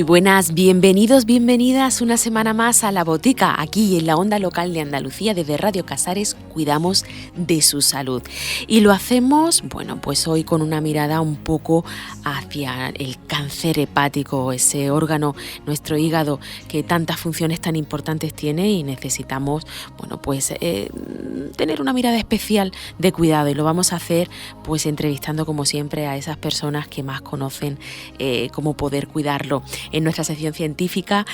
Muy buenas, bienvenidos, bienvenidas una semana más a La Botica, aquí en la onda local de Andalucía, desde Radio Casares, cuidamos de su salud. Y lo hacemos, bueno, pues hoy con una mirada un poco hacia el cáncer hepático, ese órgano, nuestro hígado, que tantas funciones tan importantes tiene y necesitamos, bueno, pues tener una mirada especial de cuidado, y lo vamos a hacer pues entrevistando como siempre a esas personas que más conocen cómo poder cuidarlo. En nuestra sección científica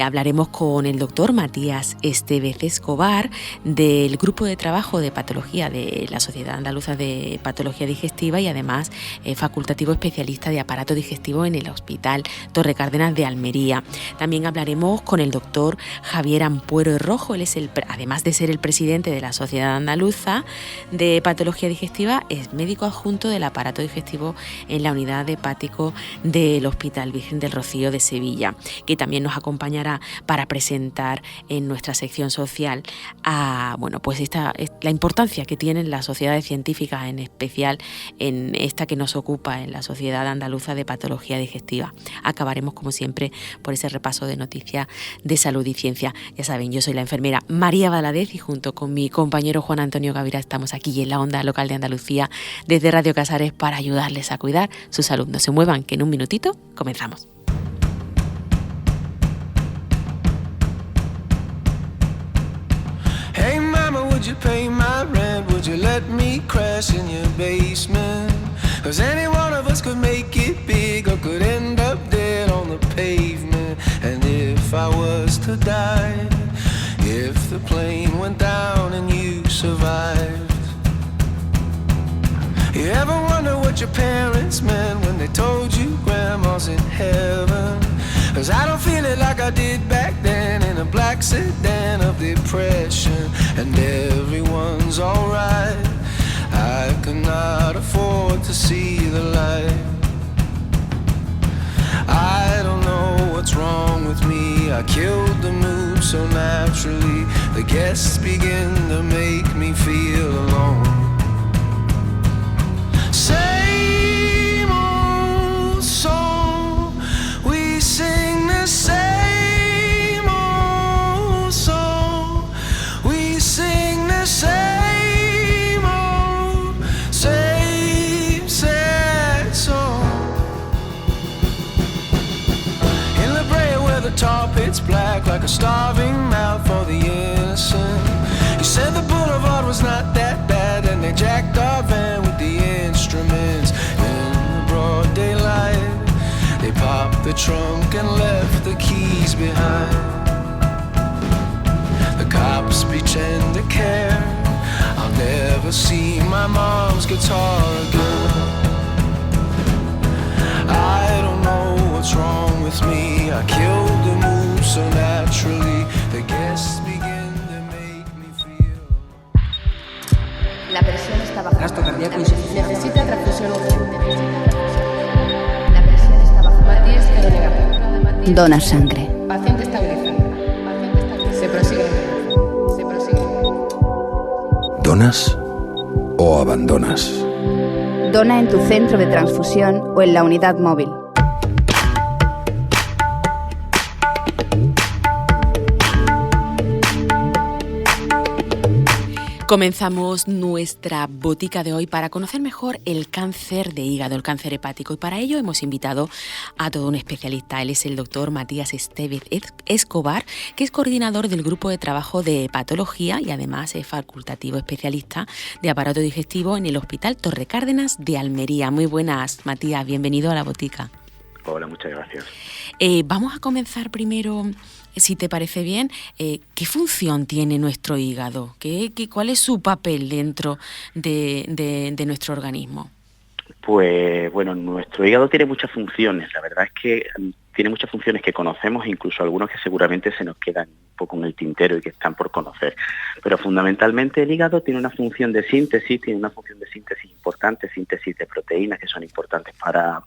hablaremos con el doctor Matías Estévez Escobar del Grupo de Trabajo de Patología de la Sociedad Andaluza de Patología Digestiva y además facultativo especialista de aparato digestivo en el Hospital Torre Cárdenas de Almería. También hablaremos con el doctor Javier Ampuero Rojo. Él es además de ser el presidente de la Sociedad Andaluza de Patología Digestiva, es médico adjunto del aparato digestivo en la unidad de hepático del Hospital Virgen del Rocío de Sevilla, que también nos acompañará para presentar en nuestra sección social la importancia que tienen las sociedades científicas, en especial en esta que nos ocupa, en la Sociedad Andaluza de Patología Digestiva. Acabaremos, como siempre, por ese repaso de noticias de salud y ciencia. Ya saben, yo soy la enfermera María Valadez y junto con mi compañero Juan Antonio Gavira estamos aquí en la onda local de Andalucía desde Radio Casares para ayudarles a cuidar su salud. No se muevan, que en un minutito comenzamos. Hey mama, would you pay my rent? Would you let me crash in your basement? 'Cause any one of us could make it big or could end up dead on the pavement. And if I was to die, if the plane went down and you survived, you ever wonder what your parents meant when they told you grandma's in heaven? 'Cause I don't feel it like I did back then in a black sedan of depression. And everyone's alright, I cannot afford to see the light. I don't know what's wrong with me, I killed the mood so naturally. The guests begin to make me feel alone. Same old song, we sing the same old song, we sing the same old, same sad song. In La Brea where the tar pit's black like a starving mouth for the innocent. You said the boulevard was not that bad and they jacked our van with the instruments. In the broad daylight they popped the trunk and left the keys behind. The cops pretend to care, I'll never see my mom's guitar again. I don't know what's wrong with me, I killed the mood so naturally. The guests begin to make me feel. La presión está baja. Gasto cardíaco insuficiente. Necesita transfusión urgente. La presión está baja. Matías quedó negativo. Dona sangre. Paciente estabilizado. Se prosigue. ¿Donas o abandonas? Dona en tu centro de transfusión o en la unidad móvil. Comenzamos nuestra botica de hoy para conocer mejor el cáncer de hígado, el cáncer hepático, y para ello hemos invitado a todo un especialista. Él es el doctor Matías Estévez Escobar, que es coordinador del Grupo de Trabajo de Patología y además es facultativo especialista de aparato digestivo en el Hospital Torre Cárdenas de Almería. Muy buenas, Matías, bienvenido a la botica. Hola, muchas gracias. Vamos a comenzar primero, si te parece bien, ¿qué función tiene nuestro hígado? ¿Cuál es su papel dentro de nuestro organismo? Pues bueno, nuestro hígado tiene muchas funciones. La verdad es que tiene muchas funciones que conocemos, incluso algunos que seguramente se nos quedan un poco en el tintero y que están por conocer. Pero fundamentalmente el hígado tiene una función de síntesis, importante, síntesis de proteínas que son importantes para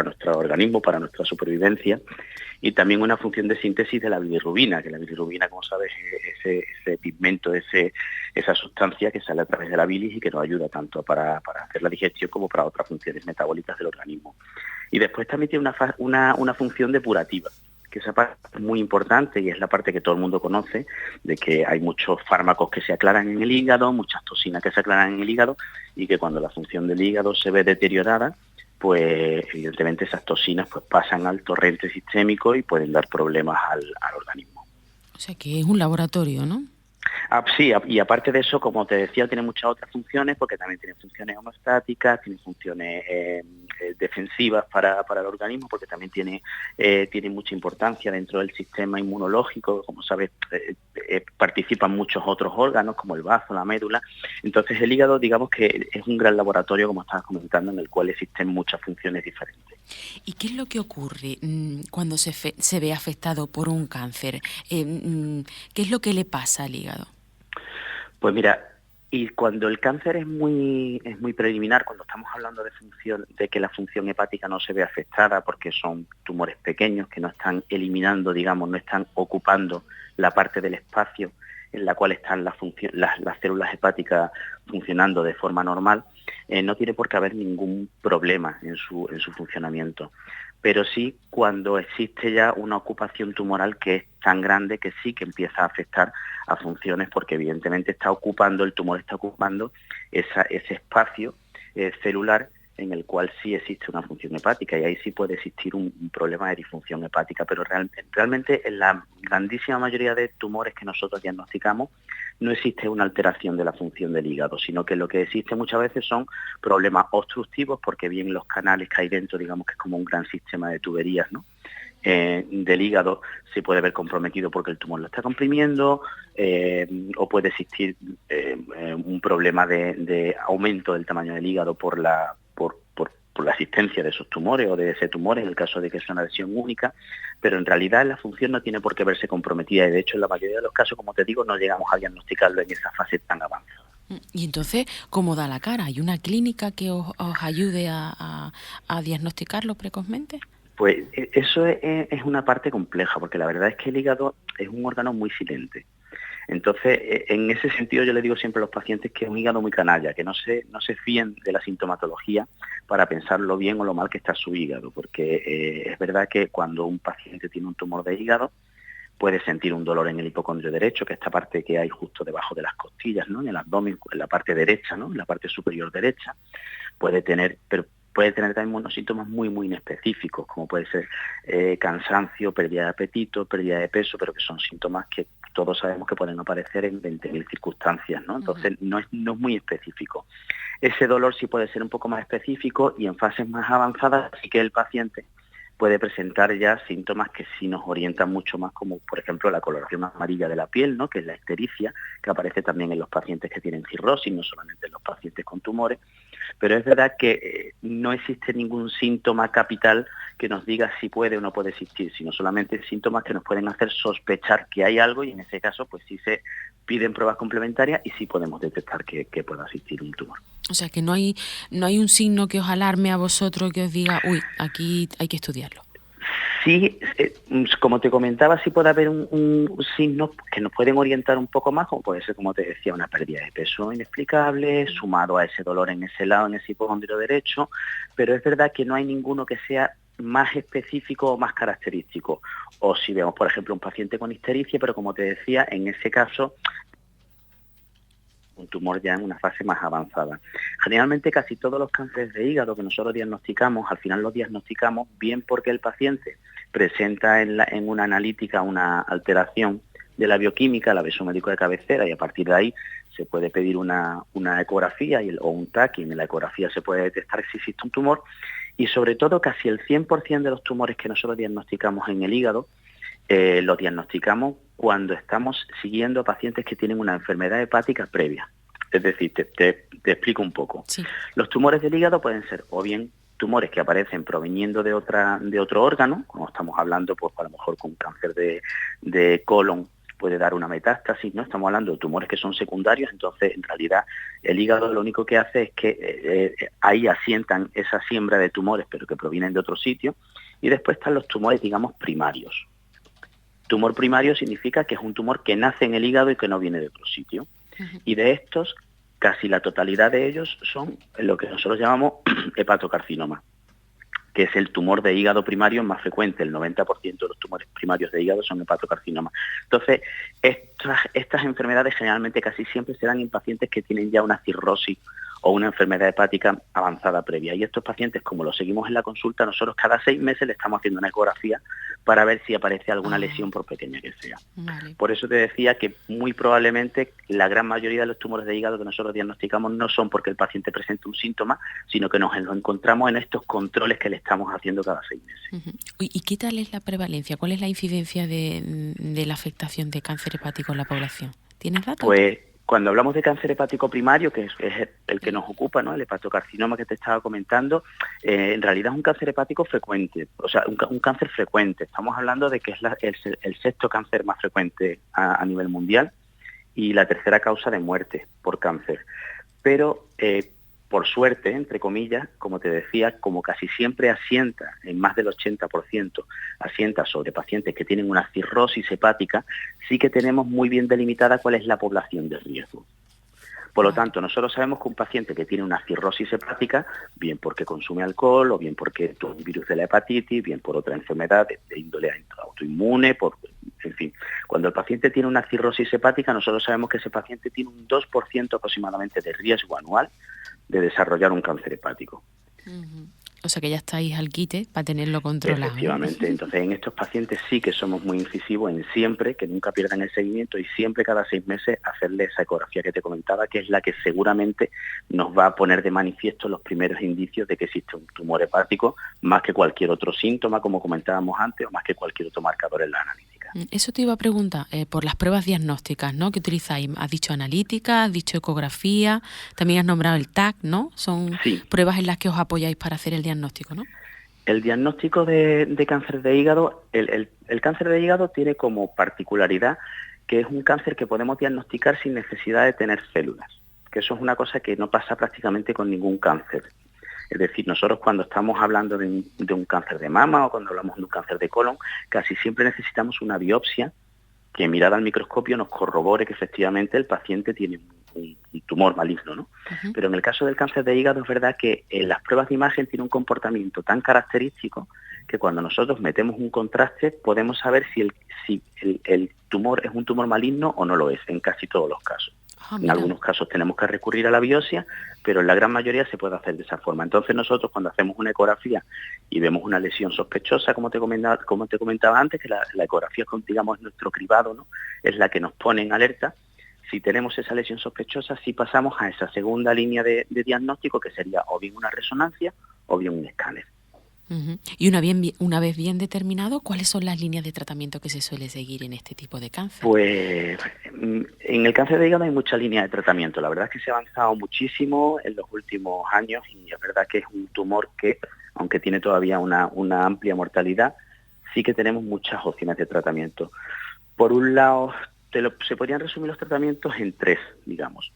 nuestro organismo, para nuestra supervivencia, y también una función de síntesis de la bilirrubina, que la bilirrubina, como sabes, es ese pigmento, esa sustancia que sale a través de la bilis y que nos ayuda tanto para hacer la digestión como para otras funciones metabólicas del organismo. Y después también tiene una función depurativa, que esa parte es muy importante y es la parte que todo el mundo conoce, de que hay muchos fármacos que se aclaran en el hígado, muchas toxinas que se aclaran en el hígado, y que cuando la función del hígado se ve deteriorada, pues evidentemente esas toxinas pues pasan al torrente sistémico y pueden dar problemas al organismo. O sea que es un laboratorio, ¿no? Sí, y aparte de eso, como te decía, tiene muchas otras funciones, porque también tiene funciones homeostáticas, tiene funciones defensivas para el organismo, porque también tiene mucha importancia dentro del sistema inmunológico. Como sabes, participan muchos otros órganos, como el bazo, la médula. Entonces el hígado, digamos que es un gran laboratorio, como estabas comentando, en el cual existen muchas funciones diferentes. ¿Y qué es lo que ocurre cuando se ve afectado por un cáncer? ¿Qué es lo que le pasa al hígado? Pues mira, y cuando el cáncer es muy preliminar, cuando estamos hablando de que la función hepática no se ve afectada porque son tumores pequeños que no están eliminando, digamos, no están ocupando la parte del espacio en la cual están las células hepáticas funcionando de forma normal, no tiene por qué haber ningún problema en su funcionamiento. Pero sí cuando existe ya una ocupación tumoral que es tan grande que sí que empieza a afectar a funciones, porque evidentemente el tumor está ocupando ese espacio celular en el cual sí existe una función hepática, y ahí sí puede existir un problema de disfunción hepática, pero realmente en la grandísima mayoría de tumores que nosotros diagnosticamos no existe una alteración de la función del hígado, sino que lo que existe muchas veces son problemas obstructivos, porque bien los canales que hay dentro, digamos que es como un gran sistema de tuberías, ¿no?, del hígado, se puede ver comprometido porque el tumor lo está comprimiendo, o puede existir un problema de aumento del tamaño del hígado por la existencia de esos tumores o de ese tumor, en el caso de que es una lesión única, pero en realidad la función no tiene por qué verse comprometida, y de hecho en la mayoría de los casos, como te digo, no llegamos a diagnosticarlo en esa fase tan avanzada. Y entonces, ¿cómo da la cara? ¿Hay una clínica que os ayude a diagnosticarlo precozmente? Pues eso es una parte compleja, porque la verdad es que el hígado es un órgano muy silente. Entonces, en ese sentido yo le digo siempre a los pacientes que es un hígado muy canalla, que no se fíen de la sintomatología para pensar lo bien o lo mal que está su hígado, porque es verdad que cuando un paciente tiene un tumor de hígado puede sentir un dolor en el hipocondrio derecho, que es esta parte que hay justo debajo de las costillas, ¿no?, en el abdomen, en la parte derecha, ¿no?, en la parte superior derecha. Puede tener también unos síntomas muy, muy inespecíficos, como puede ser cansancio, pérdida de apetito, pérdida de peso, pero que son síntomas que todos sabemos que pueden aparecer en 20.000 circunstancias, ¿no? Entonces no es muy específico. Ese dolor sí puede ser un poco más específico, y en fases más avanzadas sí que el paciente puede presentar ya síntomas que sí nos orientan mucho más, como por ejemplo la coloración amarilla de la piel, ¿no?, que es la ictericia, que aparece también en los pacientes que tienen cirrosis, no solamente en los pacientes con tumores. Pero es verdad que no existe ningún síntoma capital que nos diga si puede o no puede existir, sino solamente síntomas que nos pueden hacer sospechar que hay algo, y en ese caso pues sí se piden pruebas complementarias y sí podemos detectar que pueda existir un tumor. O sea que no hay un signo que os alarme a vosotros, que os diga, uy, aquí hay que estudiarlo. Sí, como te comentaba, sí puede haber un signo que nos pueden orientar un poco más, como puede ser, como te decía, una pérdida de peso inexplicable, sumado a ese dolor en ese lado, en ese hipocondrio derecho, pero es verdad que no hay ninguno que sea más específico o más característico. O si vemos, por ejemplo, un paciente con ictericia, pero como te decía, en ese caso un tumor ya en una fase más avanzada. Generalmente casi todos los cánceres de hígado que nosotros diagnosticamos, al final los diagnosticamos bien porque el paciente presenta en una analítica una alteración de la bioquímica, la ve su médico de cabecera, y a partir de ahí se puede pedir una ecografía o un TAC, y en la ecografía se puede detectar si existe un tumor, y sobre todo casi el 100% de los tumores que nosotros diagnosticamos en el hígado los diagnosticamos cuando estamos siguiendo a pacientes que tienen una enfermedad hepática previa. Es decir, te explico un poco. Sí. Los tumores del hígado pueden ser o bien tumores que aparecen proveniendo de otro órgano, como estamos hablando, pues a lo mejor con cáncer de colon puede dar una metástasis, ¿no? Estamos hablando de tumores que son secundarios, entonces en realidad el hígado lo único que hace es que ahí asientan esa siembra de tumores, pero que provienen de otro sitio, y después están los tumores, digamos, primarios. Tumor primario significa que es un tumor que nace en el hígado y que no viene de otro sitio. Y de estos, casi la totalidad de ellos son lo que nosotros llamamos hepatocarcinoma, que es el tumor de hígado primario más frecuente. El 90% de los tumores primarios de hígado son hepatocarcinoma. Entonces, estas enfermedades generalmente casi siempre se dan en pacientes que tienen ya una cirrosis o una enfermedad hepática avanzada previa. Y estos pacientes, como los seguimos en la consulta, nosotros cada 6 meses le estamos haciendo una ecografía para ver si aparece alguna lesión, por pequeña que sea. Vale. Por eso te decía que muy probablemente la gran mayoría de los tumores de hígado que nosotros diagnosticamos no son porque el paciente presente un síntoma, sino que nos lo encontramos en estos controles que le estamos haciendo cada 6 meses. Uh-huh. ¿Y qué tal es la prevalencia? ¿Cuál es la incidencia de la afectación de cáncer hepático en la población? ¿Tienes datos? Pues cuando hablamos de cáncer hepático primario, que es el que nos ocupa, ¿no?, el hepatocarcinoma que te estaba comentando, en realidad es un cáncer hepático frecuente, o sea, un cáncer frecuente. Estamos hablando de que es el sexto cáncer más frecuente a nivel mundial y la tercera causa de muerte por cáncer. Pero, por suerte, entre comillas, como te decía, como casi siempre asienta, en más del 80%, asienta sobre pacientes que tienen una cirrosis hepática, sí que tenemos muy bien delimitada cuál es la población de riesgo. Por lo tanto, nosotros sabemos que un paciente que tiene una cirrosis hepática, bien porque consume alcohol, o bien porque tuvo un virus de la hepatitis, bien por otra enfermedad de índole autoinmune, en fin. Cuando el paciente tiene una cirrosis hepática, nosotros sabemos que ese paciente tiene un 2% aproximadamente de riesgo anual de desarrollar un cáncer hepático. Uh-huh. O sea que ya estáis al quite para tenerlo controlado. Efectivamente. Entonces, en estos pacientes sí que somos muy incisivos en siempre, que nunca pierdan el seguimiento y siempre cada 6 meses hacerle esa ecografía que te comentaba, que es la que seguramente nos va a poner de manifiesto los primeros indicios de que existe un tumor hepático, más que cualquier otro síntoma, como comentábamos antes, o más que cualquier otro marcador en la analítica. Eso te iba a preguntar, por las pruebas diagnósticas, ¿no?, que utilizáis. Has dicho analítica, has dicho ecografía, también has nombrado el TAC, ¿no? Son pruebas en las que os apoyáis para hacer el diagnóstico, ¿no? El diagnóstico de cáncer de hígado, el cáncer de hígado tiene como particularidad que es un cáncer que podemos diagnosticar sin necesidad de tener células, que eso es una cosa que no pasa prácticamente con ningún cáncer. Es decir, nosotros cuando estamos hablando de un cáncer de mama o cuando hablamos de un cáncer de colon, casi siempre necesitamos una biopsia que mirada al microscopio nos corrobore que efectivamente el paciente tiene un tumor maligno, ¿no? Uh-huh. Pero en el caso del cáncer de hígado es verdad que las pruebas de imagen tienen un comportamiento tan característico que cuando nosotros metemos un contraste podemos saber si el tumor es un tumor maligno o no lo es, en casi todos los casos. En algunos casos tenemos que recurrir a la biopsia, pero en la gran mayoría se puede hacer de esa forma. Entonces nosotros cuando hacemos una ecografía y vemos una lesión sospechosa, como te comentaba antes, que la ecografía, digamos, es nuestro cribado, ¿no?, es la que nos pone en alerta. Si tenemos esa lesión sospechosa, sí pasamos a esa segunda línea de diagnóstico, que sería o bien una resonancia o bien un escáner. Uh-huh. Y una vez bien determinado, ¿cuáles son las líneas de tratamiento que se suele seguir en este tipo de cáncer? Pues en el cáncer de hígado hay muchas líneas de tratamiento. La verdad es que se ha avanzado muchísimo en los últimos años y es verdad que es un tumor que, aunque tiene todavía una amplia mortalidad, sí que tenemos muchas opciones de tratamiento. Por un lado, se podrían resumir los tratamientos en 3, digamos.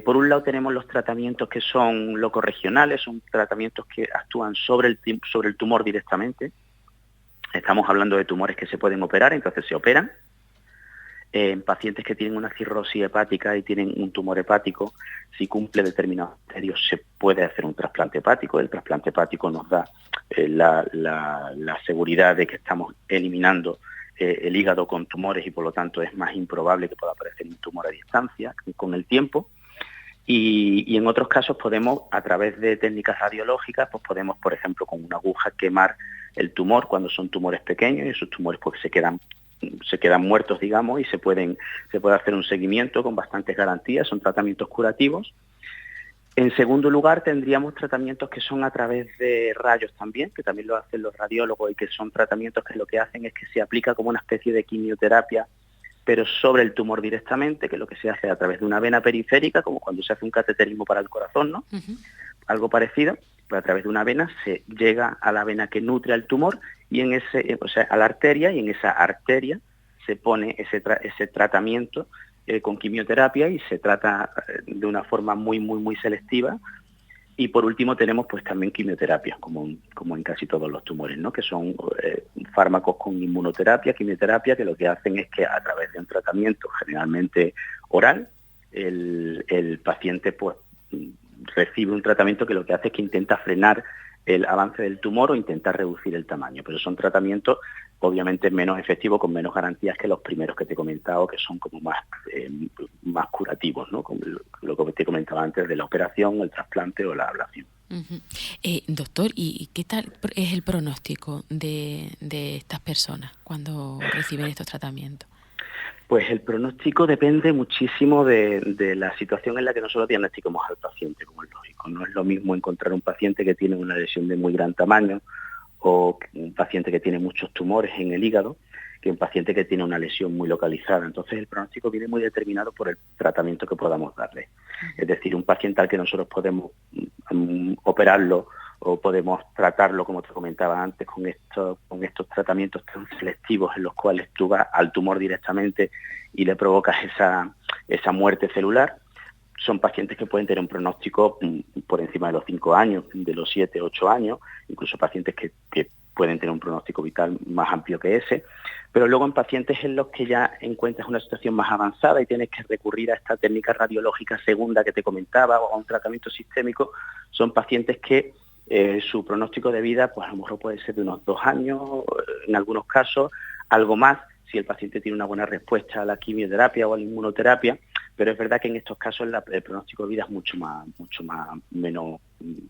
Por un lado tenemos los tratamientos que son locorregionales, son tratamientos que actúan sobre el tumor directamente. Estamos hablando de tumores que se pueden operar, entonces se operan. En pacientes que tienen una cirrosis hepática y tienen un tumor hepático, si cumple determinados criterios se puede hacer un trasplante hepático. El trasplante hepático nos da la seguridad de que estamos eliminando el hígado con tumores y por lo tanto es más improbable que pueda aparecer un tumor a distancia con el tiempo. Y en otros casos podemos, a través de técnicas radiológicas, pues podemos, por ejemplo, con una aguja quemar el tumor cuando son tumores pequeños y esos tumores pues se quedan muertos, digamos, y se puede hacer un seguimiento con bastantes garantías, son tratamientos curativos. En segundo lugar, tendríamos tratamientos que son a través de rayos también, que también lo hacen los radiólogos y que son tratamientos que lo que hacen es que se aplica como una especie de quimioterapia, pero sobre el tumor directamente, que es lo que se hace a través de una vena periférica, como cuando se hace un cateterismo para el corazón, ¿no? Uh-huh. Algo parecido, pues a través de una vena se llega a la vena que nutre al tumor y a la arteria, y en esa arteria se pone ese tratamiento con quimioterapia y se trata de una forma muy, muy, muy selectiva. Y por último tenemos pues también quimioterapia, como en casi todos los tumores, ¿no?, que son fármacos con inmunoterapia, quimioterapia, que lo que hacen es que a través de un tratamiento generalmente oral, el paciente pues recibe un tratamiento que lo que hace es que intenta frenar el avance del tumor o intentar reducir el tamaño, pero son tratamientos obviamente menos efectivos, con menos garantías que los primeros que te he comentado, que son como más curativos, ¿no? Como lo que te comentaba antes de la operación, el trasplante o la ablación. Uh-huh. Doctor, ¿y qué tal es el pronóstico de estas personas cuando reciben estos tratamientos? Pues el pronóstico depende muchísimo de la situación en la que nosotros diagnosticamos al paciente, como es lógico. No es lo mismo encontrar un paciente que tiene una lesión de muy gran tamaño o un paciente que tiene muchos tumores en el hígado que un paciente que tiene una lesión muy localizada. Entonces el pronóstico viene muy determinado por el tratamiento que podamos darle. Es decir, un paciente al que nosotros podemos operarlo o podemos tratarlo, como te comentaba antes, con estos tratamientos tan selectivos en los cuales tú vas al tumor directamente y le provocas esa muerte celular. Son pacientes que pueden tener un pronóstico por encima de los 5 años, de los 7, 8 años, incluso pacientes que pueden tener un pronóstico vital más amplio que ese, pero luego en pacientes en los que ya encuentras una situación más avanzada y tienes que recurrir a esta técnica radiológica segunda que te comentaba o a un tratamiento sistémico, son pacientes que su pronóstico de vida pues a lo mejor puede ser de unos 2 años, en algunos casos algo más, si el paciente tiene una buena respuesta a la quimioterapia o a la inmunoterapia, pero es verdad que en estos casos el pronóstico de vida es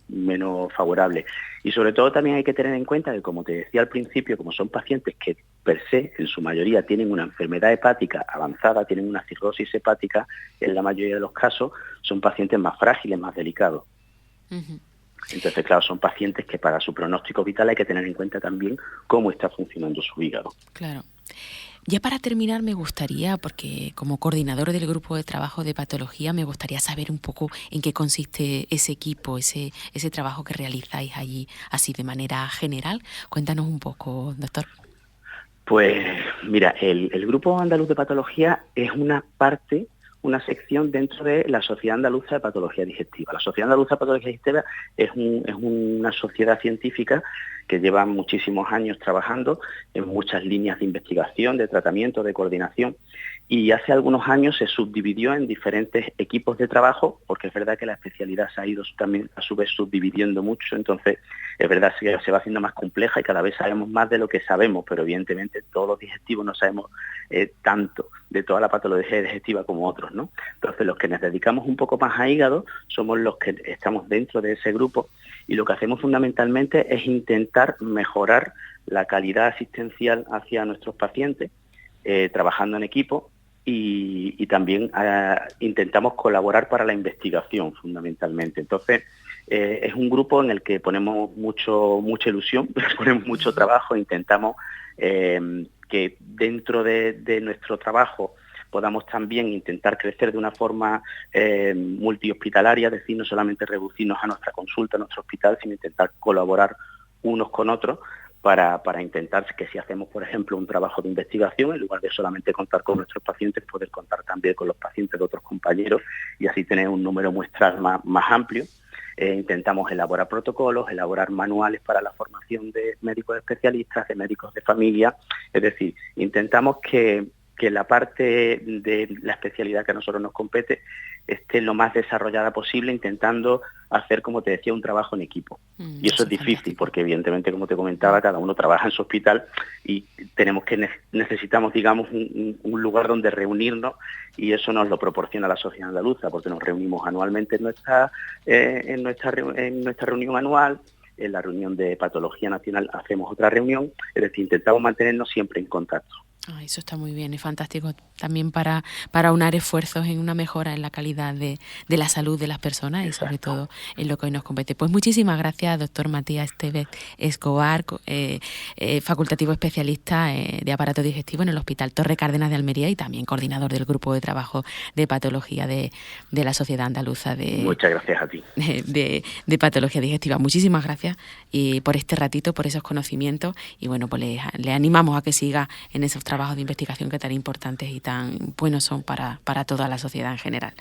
menos favorable. Y sobre todo también hay que tener en cuenta que, como te decía al principio, como son pacientes que per se, en su mayoría, tienen una enfermedad hepática avanzada, tienen una cirrosis hepática, en la mayoría de los casos son pacientes más frágiles, más delicados. Uh-huh. Entonces, claro, son pacientes que para su pronóstico vital hay que tener en cuenta también cómo está funcionando su hígado. Claro. Ya para terminar me gustaría, porque como coordinador del grupo de trabajo de patología, me gustaría saber un poco en qué consiste ese equipo, ese trabajo que realizáis allí, así de manera general. Cuéntanos un poco, doctor. Pues mira, el Grupo Andaluz de Patología es una sección dentro de la Sociedad Andaluza de Patología Digestiva. La Sociedad Andaluza de Patología Digestiva es una sociedad científica que lleva muchísimos años trabajando en muchas líneas de investigación, de tratamiento, de coordinación, y hace algunos años se subdividió en diferentes equipos de trabajo, porque es verdad que la especialidad se ha ido también a su vez subdividiendo mucho, entonces es verdad que se va haciendo más compleja y cada vez sabemos más de lo que sabemos, pero evidentemente todos los digestivos no sabemos tanto de toda la patología digestiva como otros, ¿no? Entonces los que nos dedicamos un poco más a hígado somos los que estamos dentro de ese grupo y lo que hacemos fundamentalmente es intentar mejorar la calidad asistencial hacia nuestros pacientes, trabajando en equipo y también intentamos colaborar para la investigación fundamentalmente. Entonces es un grupo en el que ponemos mucha ilusión, ponemos mucho trabajo, intentamos que dentro de nuestro trabajo podamos también intentar crecer de una forma multihospitalaria, es decir, no solamente reducirnos a nuestra consulta, a nuestro hospital, sino intentar colaborar unos con otros para intentar que si hacemos, por ejemplo, un trabajo de investigación, en lugar de solamente contar con nuestros pacientes, poder contar también con los pacientes de otros compañeros y así tener un número muestral más amplio. Intentamos elaborar protocolos, elaborar manuales para la formación de médicos especialistas, de médicos de familia, es decir, intentamos que la parte de la especialidad que a nosotros nos compete esté lo más desarrollada posible, intentando hacer, como te decía, un trabajo en equipo. Y eso es difícil, fantástico. Porque evidentemente, como te comentaba, cada uno trabaja en su hospital y necesitamos, digamos, un lugar donde reunirnos y eso nos lo proporciona la Sociedad Andaluza, porque nos reunimos anualmente en nuestra reunión anual. En la reunión de Patología Nacional hacemos otra reunión, es decir, intentamos mantenernos siempre en contacto. Eso está muy bien, es fantástico también para aunar esfuerzos en una mejora en la calidad de la salud de las personas. Exacto. Y sobre todo en lo que hoy nos compete. Pues muchísimas gracias, doctor Matías Estevez Escobar, facultativo especialista de aparato digestivo en el Hospital Torre Cárdenas de Almería y también coordinador del grupo de trabajo de patología de la Sociedad Andaluza de... Muchas gracias a ti. De patología digestiva. Muchísimas gracias y por este ratito, por esos conocimientos y bueno, pues le animamos a que siga en esos trabajos de investigación que tan importantes y tan buenos son para toda la sociedad en general.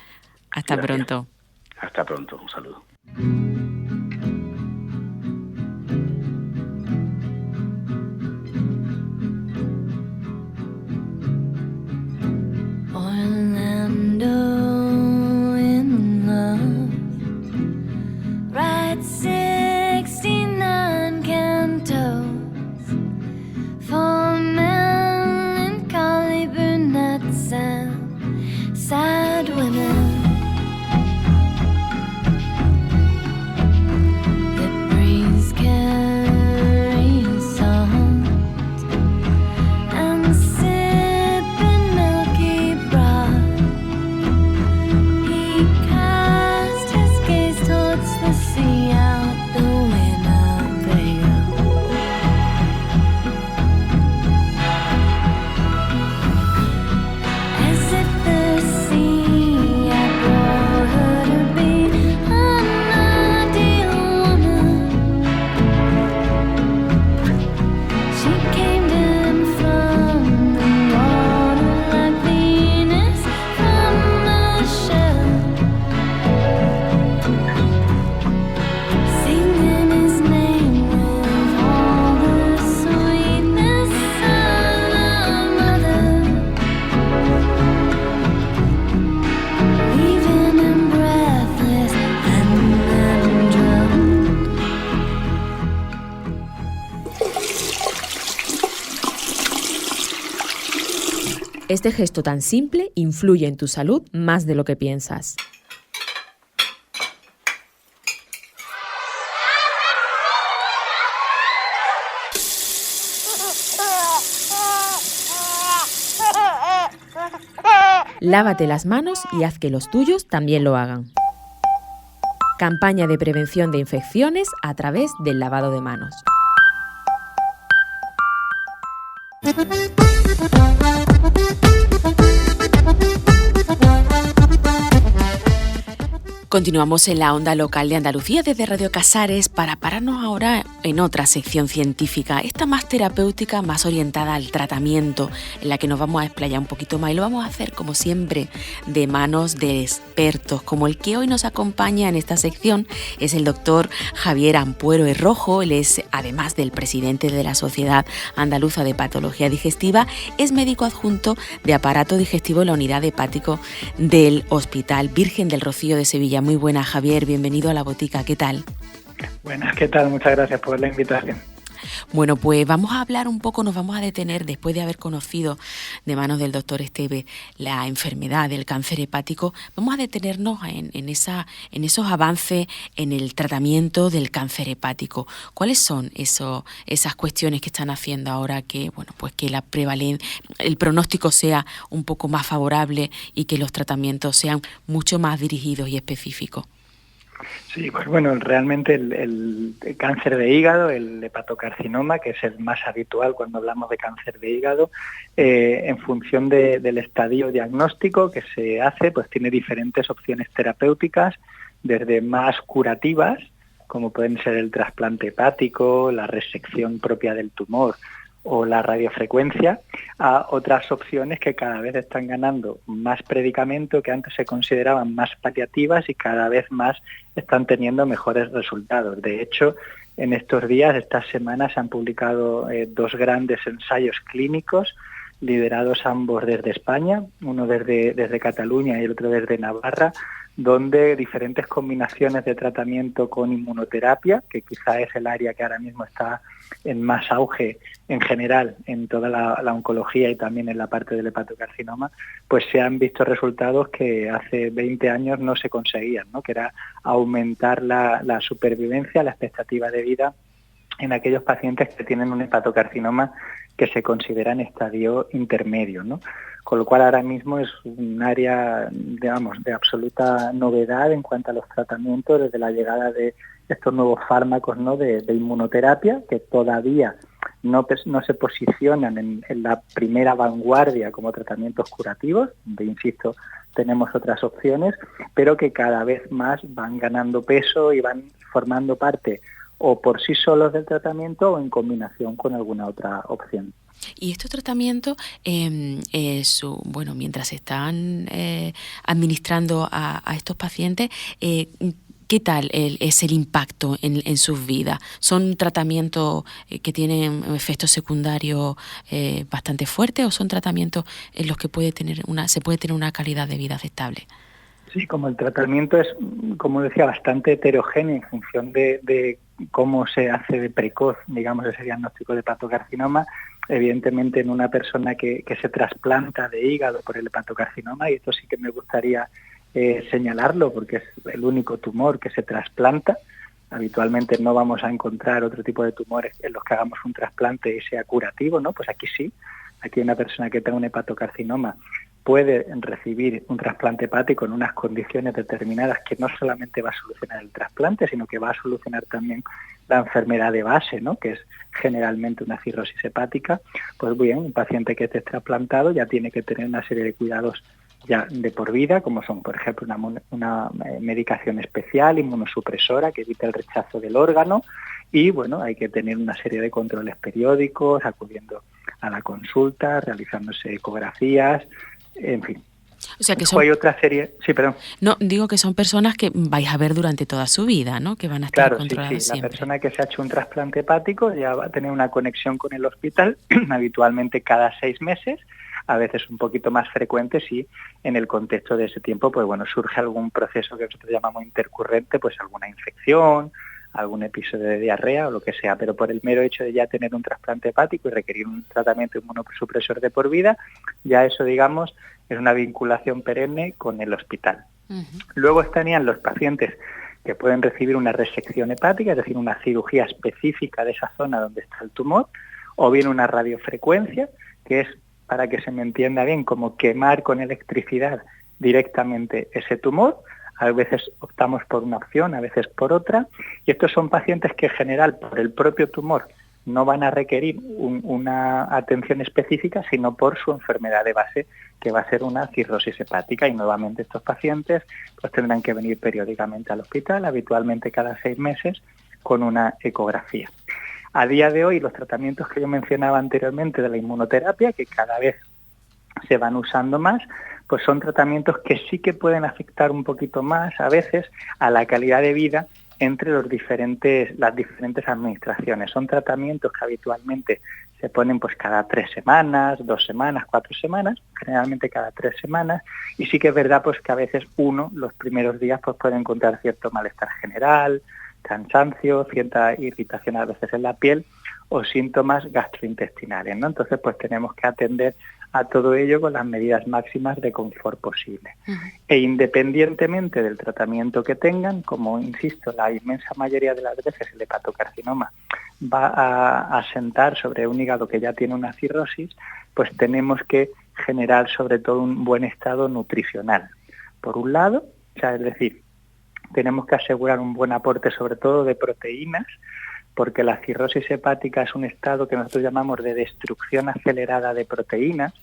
Hasta Gracias. Pronto. Hasta pronto, un saludo. Orlando in love, right 69. Este gesto tan simple influye en tu salud más de lo que piensas. Lávate las manos y haz que los tuyos también lo hagan. Campaña de prevención de infecciones a través del lavado de manos. Continuamos en la onda local de Andalucía desde Radio Casares para pararnos ahora en otra sección científica, esta más terapéutica, más orientada al tratamiento, en la que nos vamos a explayar un poquito más y lo vamos a hacer como siempre de manos de expertos, como el que hoy nos acompaña en esta sección es el doctor Javier Ampuero Rojo. Él es, además del presidente de la Sociedad Andaluza de Patología Digestiva, es médico adjunto de aparato digestivo en la unidad hepático del Hospital Virgen del Rocío de Sevilla. Muy buenas, Javier, bienvenido a La Botica, ¿qué tal? Buenas, ¿qué tal? Muchas gracias por la invitación. Bueno, pues vamos a hablar un poco, nos vamos a detener después de haber conocido de manos del doctor Esteve la enfermedad del cáncer hepático, vamos a detenernos en esos avances en el tratamiento del cáncer hepático. ¿Cuáles son esas cuestiones que están haciendo ahora que, bueno, pues que el pronóstico sea un poco más favorable y que los tratamientos sean mucho más dirigidos y específicos? Sí, pues bueno, realmente el cáncer de hígado, el hepatocarcinoma, que es el más habitual cuando hablamos de cáncer de hígado, en función del estadio diagnóstico que se hace, pues tiene diferentes opciones terapéuticas, desde más curativas, como pueden ser el trasplante hepático, la resección propia del tumor o la radiofrecuencia, a otras opciones que cada vez están ganando más predicamento, que antes se consideraban más paliativas y cada vez más están teniendo mejores resultados. De hecho, en estos días, estas semanas, se han publicado 2 grandes ensayos clínicos, liderados ambos desde España, uno desde Cataluña y el otro desde Navarra, donde diferentes combinaciones de tratamiento con inmunoterapia, que quizá es el área que ahora mismo está en más auge en general en toda la oncología y también en la parte del hepatocarcinoma, pues se han visto resultados que hace 20 años no se conseguían, ¿no? Que era aumentar la supervivencia, la expectativa de vida en aquellos pacientes que tienen un hepatocarcinoma que se considera en estadio intermedio, ¿no? Con lo cual ahora mismo es un área, digamos, de absoluta novedad en cuanto a los tratamientos desde la llegada de estos nuevos fármacos, ¿no? de inmunoterapia, que todavía no se posicionan en la primera vanguardia como tratamientos curativos, donde, insisto, tenemos otras opciones, pero que cada vez más van ganando peso y van formando parte o por sí solos del tratamiento o en combinación con alguna otra opción. Y estos tratamientos, mientras se están administrando a estos pacientes, ¿qué tal es el impacto en sus vidas? ¿Son tratamientos que tienen efectos secundarios bastante fuertes o son tratamientos en los que se puede tener una calidad de vida aceptable? Sí, como el tratamiento es, como decía, bastante heterogéneo en función de cómo se hace de precoz, digamos, ese diagnóstico de hepatocarcinoma, evidentemente en una persona que se trasplanta de hígado por el hepatocarcinoma, y esto sí que me gustaría señalarlo porque es el único tumor que se trasplanta. Habitualmente no vamos a encontrar otro tipo de tumores en los que hagamos un trasplante y sea curativo, ¿no? Pues aquí sí, aquí una persona que tenga un hepatocarcinoma puede recibir un trasplante hepático en unas condiciones determinadas que no solamente va a solucionar el trasplante, sino que va a solucionar también la enfermedad de base, ¿no? Que es generalmente una cirrosis hepática. Pues bien, un paciente que esté trasplantado ya tiene que tener una serie de cuidados ya de por vida, como son, por ejemplo, una medicación especial, inmunosupresora, que evita el rechazo del órgano, y bueno, hay que tener una serie de controles periódicos, acudiendo a la consulta, realizándose ecografías, en fin. O sea que hay otra serie. Sí, perdón. No, digo que son personas que vais a ver durante toda su vida, ¿no? Que van a estar controladas siempre. La persona que se ha hecho un trasplante hepático ya va a tener una conexión con el hospital, habitualmente cada 6 meses, a veces un poquito más frecuente si en el contexto de ese tiempo, pues bueno, surge algún proceso que nosotros llamamos intercurrente, pues alguna infección, algún episodio de diarrea o lo que sea, pero por el mero hecho de ya tener un trasplante hepático y requerir un tratamiento inmunosupresor de por vida, ya eso, digamos, es una vinculación perenne con el hospital. Luego estarían los pacientes que pueden recibir una resección hepática, es decir, una cirugía específica de esa zona donde está el tumor, o bien una radiofrecuencia, que es, para que se me entienda bien, como quemar con electricidad directamente ese tumor. A veces optamos por una opción, a veces por otra, y estos son pacientes que en general por el propio tumor no van a requerir una atención específica, sino por su enfermedad de base, que va a ser una cirrosis hepática, y nuevamente estos pacientes pues tendrán que venir periódicamente al hospital, habitualmente cada 6 meses, con una ecografía. A día de hoy, los tratamientos que yo mencionaba anteriormente de la inmunoterapia, que cada vez se van usando más, pues son tratamientos que sí que pueden afectar un poquito más a veces a la calidad de vida entre las diferentes administraciones. Son tratamientos que habitualmente se ponen pues cada 3 semanas, 2 semanas, 4 semanas, generalmente cada 3 semanas, y sí que es verdad pues que a veces uno, los primeros días, pues puede encontrar cierto malestar general, cansancio, cierta irritación a veces en la piel o síntomas gastrointestinales, ¿no? Entonces pues tenemos que atender a todo ello con las medidas máximas de confort posible. E independientemente del tratamiento que tengan, como insisto, la inmensa mayoría de las veces el hepatocarcinoma va a asentar sobre un hígado que ya tiene una cirrosis, pues tenemos que generar sobre todo un buen estado nutricional. Por un lado, o sea, es decir, tenemos que asegurar un buen aporte sobre todo de proteínas, porque la cirrosis hepática es un estado que nosotros llamamos de destrucción acelerada de proteínas,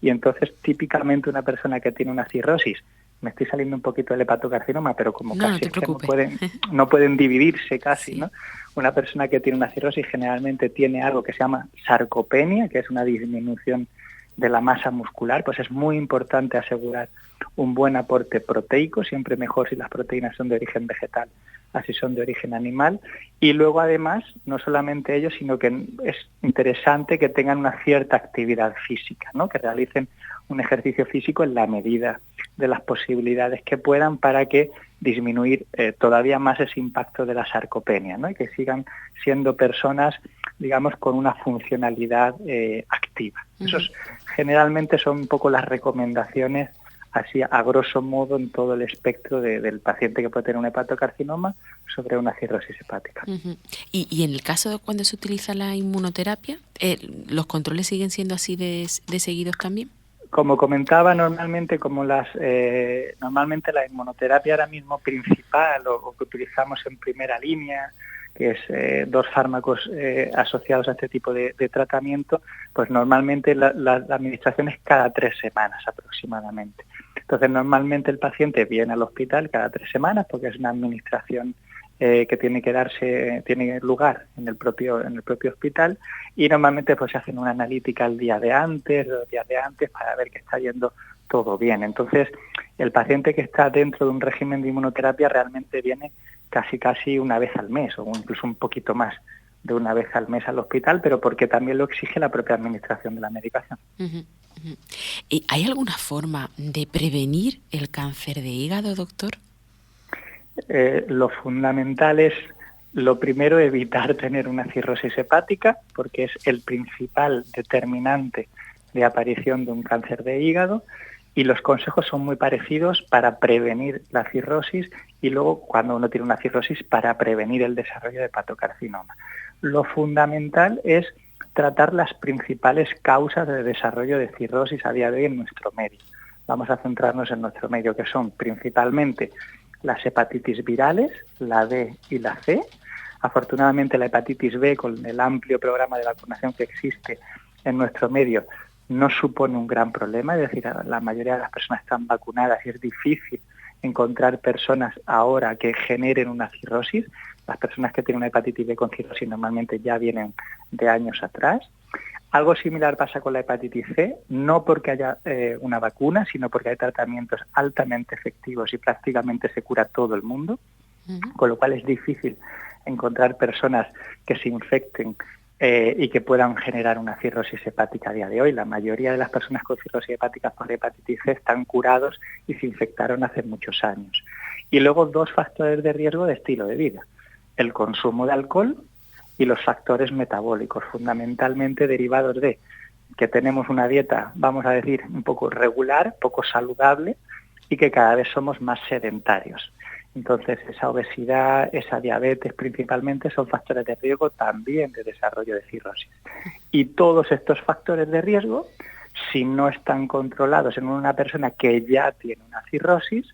y entonces típicamente una persona que tiene una cirrosis, me estoy saliendo un poquito del hepatocarcinoma, pero como casi es que no pueden dividirse casi, ¿no? Una persona que tiene una cirrosis generalmente tiene algo que se llama sarcopenia, que es una disminución de la masa muscular, pues es muy importante asegurar un buen aporte proteico, siempre mejor si las proteínas son de origen vegetal, así son de origen animal, y luego además, no solamente ellos, sino que es interesante que tengan una cierta actividad física, ¿no? Que realicen un ejercicio físico en la medida de las posibilidades que puedan para que disminuir todavía más ese impacto de la sarcopenia, ¿no? Y que sigan siendo personas, digamos, con una funcionalidad activa. Esos generalmente son un poco las recomendaciones así a grosso modo en todo el espectro del paciente que puede tener un hepatocarcinoma sobre una cirrosis hepática. Y en el caso de cuando se utiliza la inmunoterapia, ¿los controles siguen siendo así de seguidos también? Como comentaba, normalmente la inmunoterapia ahora mismo principal o que utilizamos en primera línea, que es 2 fármacos asociados a este tipo de tratamiento, pues normalmente la administración es cada 3 semanas aproximadamente. Entonces normalmente el paciente viene al hospital cada 3 semanas porque es una administración que tiene lugar en el propio hospital, y normalmente pues se hacen una analítica el día de antes, 2 días de antes, para ver que está yendo todo bien. Entonces el paciente que está dentro de un régimen de inmunoterapia realmente viene casi una vez al mes, o incluso un poquito más de una vez al mes al hospital, pero porque también lo exige la propia administración de la medicación. ¿Y hay alguna forma de prevenir el cáncer de hígado, doctor? Lo fundamental es, lo primero, evitar tener una cirrosis hepática, porque es el principal determinante de aparición de un cáncer de hígado, y los consejos son muy parecidos para prevenir la cirrosis y luego, cuando uno tiene una cirrosis, para prevenir el desarrollo de hepatocarcinoma. Lo fundamental es tratar las principales causas de desarrollo de cirrosis a día de hoy en nuestro medio. Vamos a centrarnos en nuestro medio, que son principalmente las hepatitis virales, la B y la C. Afortunadamente la hepatitis B, con el amplio programa de vacunación que existe en nuestro medio, no supone un gran problema, es decir, la mayoría de las personas están vacunadas y es difícil encontrar personas ahora que generen una cirrosis. Las personas que tienen una hepatitis B con cirrosis normalmente ya vienen de años atrás. Algo similar pasa con la hepatitis C, no porque haya una vacuna, sino porque hay tratamientos altamente efectivos y prácticamente se cura todo el mundo, con lo cual es difícil encontrar personas que se infecten y que puedan generar una cirrosis hepática a día de hoy. La mayoría de las personas con cirrosis hepática por hepatitis C están curados y se infectaron hace muchos años. Y luego 2 factores de riesgo de estilo de vida. el consumo de alcohol y los factores metabólicos, fundamentalmente derivados de que tenemos una dieta, vamos a decir, un poco regular, poco saludable, y que cada vez somos más sedentarios. Entonces, esa obesidad, esa diabetes principalmente son factores de riesgo también de desarrollo de cirrosis. Y todos estos factores de riesgo, si no están controlados en una persona que ya tiene una cirrosis,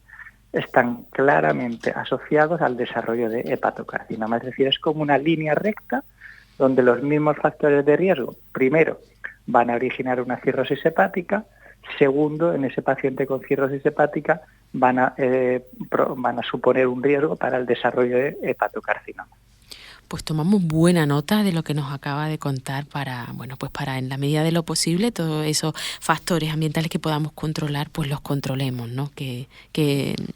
están claramente asociados al desarrollo de hepatocarcinoma. Es decir, es como una línea recta donde los mismos factores de riesgo, primero, van a originar una cirrosis hepática, segundo, en ese paciente con cirrosis hepática van a suponer un riesgo para el desarrollo de hepatocarcinoma. Pues tomamos buena nota de lo que nos acaba de contar para en la medida de lo posible todos esos factores ambientales que podamos controlar, pues los controlemos, ¿no? Que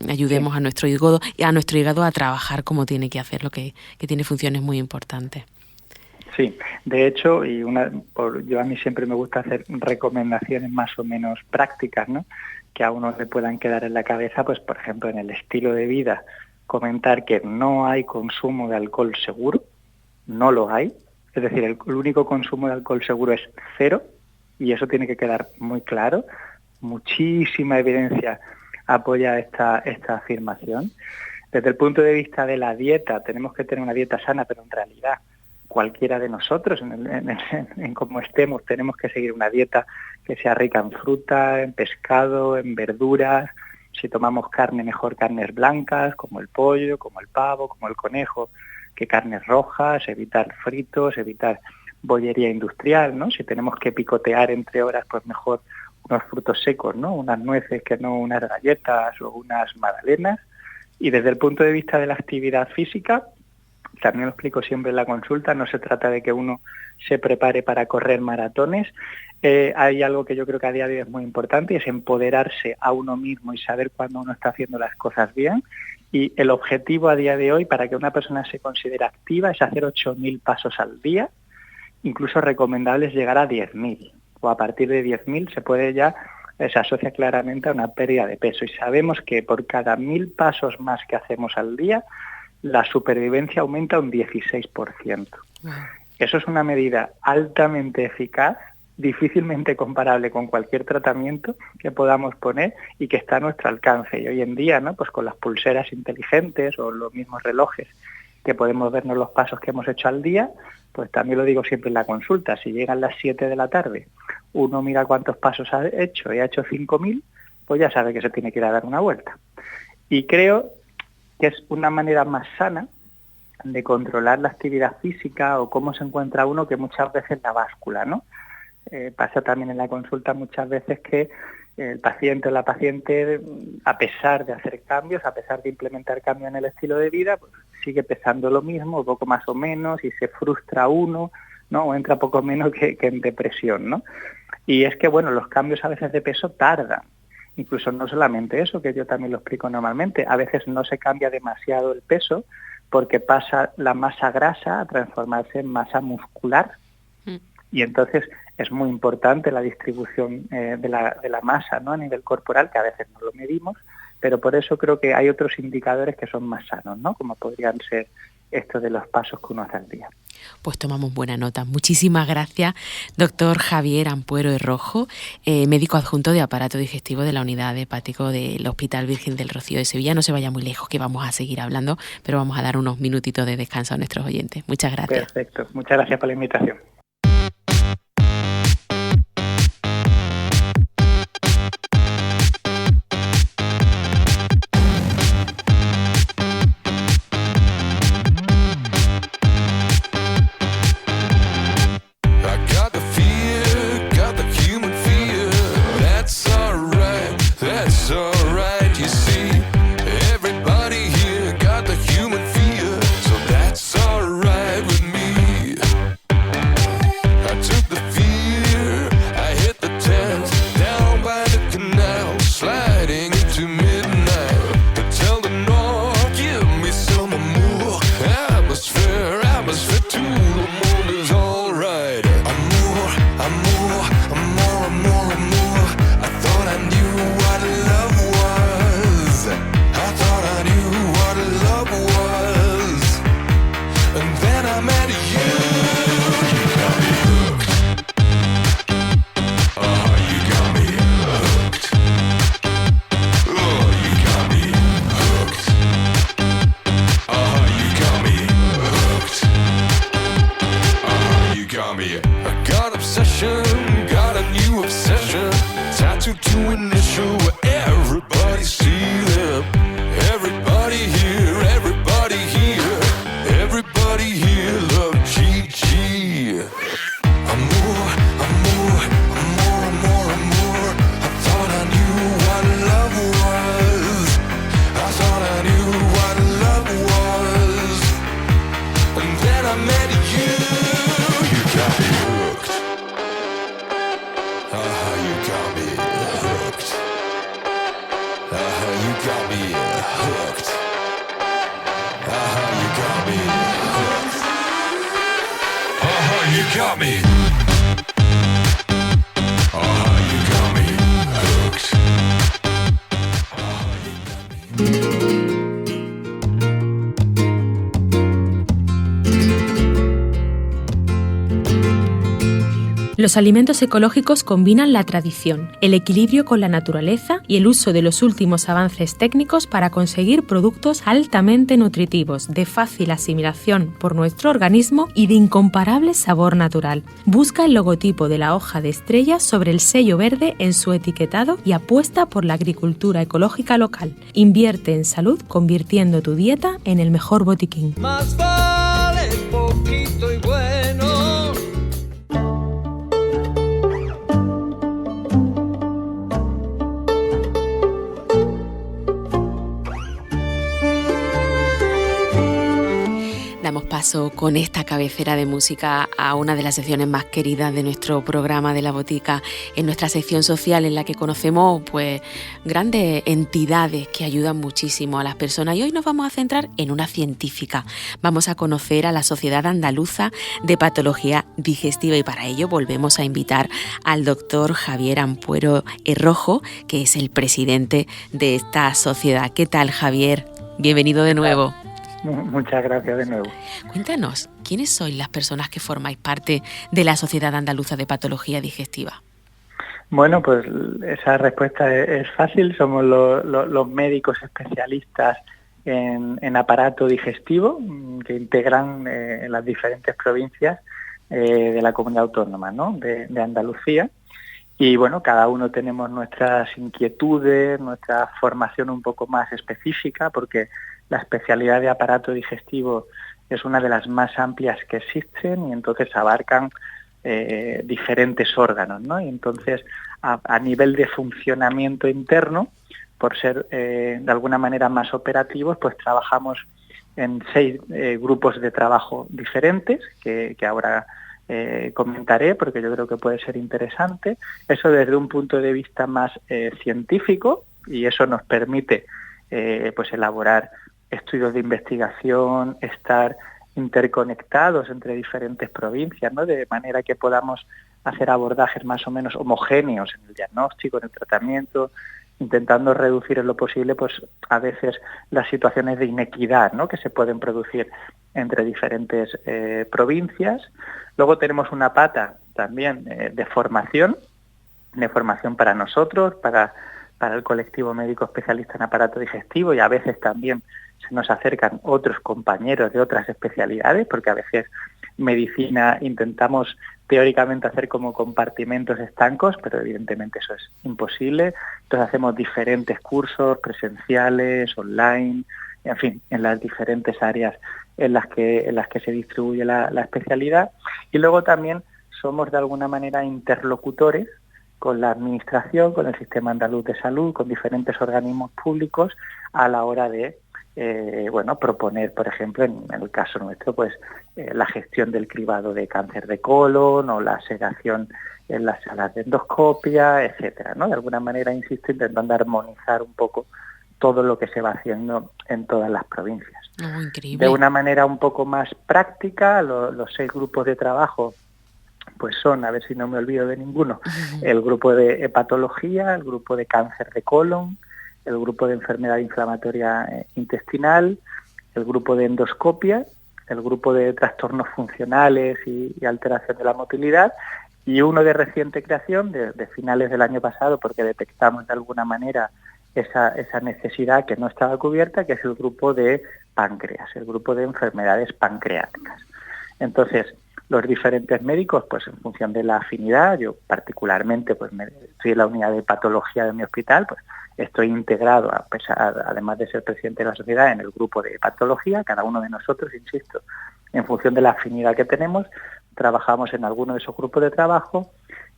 ayudemos a nuestro hígado a trabajar como tiene que hacerlo, que tiene funciones muy importantes. Sí, de hecho, yo a mí siempre me gusta hacer recomendaciones más o menos prácticas, ¿no? Que a uno le puedan quedar en la cabeza, pues por ejemplo en el estilo de vida, comentar que no hay consumo de alcohol seguro, no lo hay, es decir, el único consumo de alcohol seguro es 0, y eso tiene que quedar muy claro. Muchísima evidencia apoya esta afirmación. Desde el punto de vista de la dieta, tenemos que tener una dieta sana, pero en realidad cualquiera de nosotros, en cómo estemos, tenemos que seguir una dieta que sea rica en fruta, en pescado, en verduras. Si tomamos carne, mejor carnes blancas, como el pollo, como el pavo, como el conejo, que carnes rojas, evitar fritos, evitar bollería industrial, ¿no? Si tenemos que picotear entre horas, pues mejor unos frutos secos, ¿no? Unas nueces que no unas galletas o unas magdalenas. Y desde el punto de vista de la actividad física, también lo explico siempre en la consulta, no se trata de que uno se prepare para correr maratones. Hay algo que yo creo que a día de hoy es muy importante, y es empoderarse a uno mismo y saber cuándo uno está haciendo las cosas bien. Y el objetivo a día de hoy para que una persona se considere activa es hacer 8.000 pasos al día, incluso recomendable es llegar a 10.000, o a partir de 10.000 se asocia claramente a una pérdida de peso. Y sabemos que por cada 1.000 pasos más que hacemos al día, la supervivencia aumenta un 16%. Eso es una medida altamente eficaz, difícilmente comparable con cualquier tratamiento que podamos poner y que está a nuestro alcance. Y hoy en día, ¿no? Pues con las pulseras inteligentes o los mismos relojes que podemos vernos los pasos que hemos hecho al día, pues también lo digo siempre en la consulta, si llegan las 7 de la tarde, uno mira cuántos pasos ha hecho y ha hecho 5.000, pues ya sabe que se tiene que ir a dar una vuelta. Y creo que es una manera más sana de controlar la actividad física o cómo se encuentra uno, que muchas veces la báscula, ¿no? Pasa también en la consulta muchas veces que el paciente o la paciente, a pesar de hacer cambios, a pesar de implementar cambios en el estilo de vida, pues sigue pesando lo mismo, poco más o menos, y se frustra uno, ¿no? O entra poco menos que en depresión, ¿no? Y es que, bueno, los cambios a veces de peso tardan. Incluso no solamente eso, que yo también lo explico normalmente, a veces no se cambia demasiado el peso porque pasa la masa grasa a transformarse en masa muscular. Y entonces es muy importante la distribución de la masa, ¿no? A nivel corporal, que a veces no lo medimos, pero por eso creo que hay otros indicadores que son más sanos, ¿no? Como podrían ser estos de los pasos que uno hace al día. Pues tomamos buena nota. Muchísimas gracias, doctor Javier Ampuero Rojo, médico adjunto de aparato digestivo de la unidad de hepático del Hospital Virgen del Rocío de Sevilla. No se vaya muy lejos, que vamos a seguir hablando, pero vamos a dar unos minutitos de descanso a nuestros oyentes. Muchas gracias. Perfecto. Muchas gracias por la invitación. You got me hooked. You got me hooked. You got me. You got me hooked. Los alimentos ecológicos combinan la tradición, el equilibrio con la naturaleza y el uso de los últimos avances técnicos para conseguir productos altamente nutritivos, de fácil asimilación por nuestro organismo y de incomparable sabor natural. Busca el logotipo de la hoja de estrella sobre el sello verde en su etiquetado y apuesta por la agricultura ecológica local. Invierte en salud convirtiendo tu dieta en el mejor botiquín. Más vale poquito y bueno. Damos paso con esta cabecera de música a una de las secciones más queridas de nuestro programa de La Botica, en nuestra sección social en la que conocemos pues grandes entidades que ayudan muchísimo a las personas, y hoy nos vamos a centrar en una científica. Vamos a conocer a la Sociedad Andaluza de Patología Digestiva y para ello volvemos a invitar al doctor Javier Ampuero Rojo, que es el presidente de esta sociedad. ¿Qué tal, Javier? Bienvenido de nuevo. Muchas gracias de nuevo. Cuéntanos, ¿quiénes sois las personas que formáis parte de la Sociedad Andaluza de Patología Digestiva? Bueno, pues esa respuesta es fácil. Somos los médicos especialistas en aparato digestivo que integran las diferentes provincias de la comunidad autónoma, ¿no? de Andalucía. Y bueno, cada uno tenemos nuestras inquietudes, nuestra formación un poco más específica, porque la especialidad de aparato digestivo es una de las más amplias que existen y entonces abarcan diferentes órganos, ¿no? Y entonces a nivel de funcionamiento interno, por ser de alguna manera más operativos, pues trabajamos en 6 grupos de trabajo diferentes que ahora comentaré porque yo creo que puede ser interesante. Eso desde un punto de vista más científico, y eso nos permite pues elaborar estudios de investigación, estar interconectados entre diferentes provincias, ¿no? De manera que podamos hacer abordajes más o menos homogéneos en el diagnóstico, en el tratamiento, intentando reducir en lo posible pues a veces las situaciones de inequidad, ¿no? Que se pueden producir entre diferentes provincias. Luego tenemos una pata también de formación para nosotros, para el colectivo médico especialista en aparato digestivo, y a veces también se nos acercan otros compañeros de otras especialidades, porque a veces medicina intentamos teóricamente hacer como compartimentos estancos, pero evidentemente eso es imposible. Entonces hacemos diferentes cursos presenciales, online, en fin, en las diferentes áreas en las que se distribuye la especialidad. Y luego también somos de alguna manera interlocutores con la administración, con el Sistema Andaluz de Salud, con diferentes organismos públicos a la hora de proponer, por ejemplo, en el caso nuestro, pues la gestión del cribado de cáncer de colon o la sedación en las salas de endoscopia, etcétera, ¿no? De alguna manera, insisto, intentando armonizar un poco todo lo que se va haciendo en todas las provincias. Oh, increíble. De una manera un poco más práctica, los 6 grupos de trabajo pues son, a ver si no me olvido de ninguno, el grupo de hepatología, el grupo de cáncer de colon, el grupo de enfermedad inflamatoria intestinal, el grupo de endoscopia, el grupo de trastornos funcionales y alteración de la motilidad, y uno de reciente creación, de finales del año pasado, porque detectamos de alguna manera esa necesidad que no estaba cubierta, que es el grupo de páncreas, el grupo de enfermedades pancreáticas. Entonces, los diferentes médicos, pues en función de la afinidad, yo particularmente pues estoy en la unidad de patología de mi hospital, pues estoy integrado, además de ser presidente de la sociedad, en el grupo de patología. Cada uno de nosotros, insisto, en función de la afinidad que tenemos, trabajamos en alguno de esos grupos de trabajo,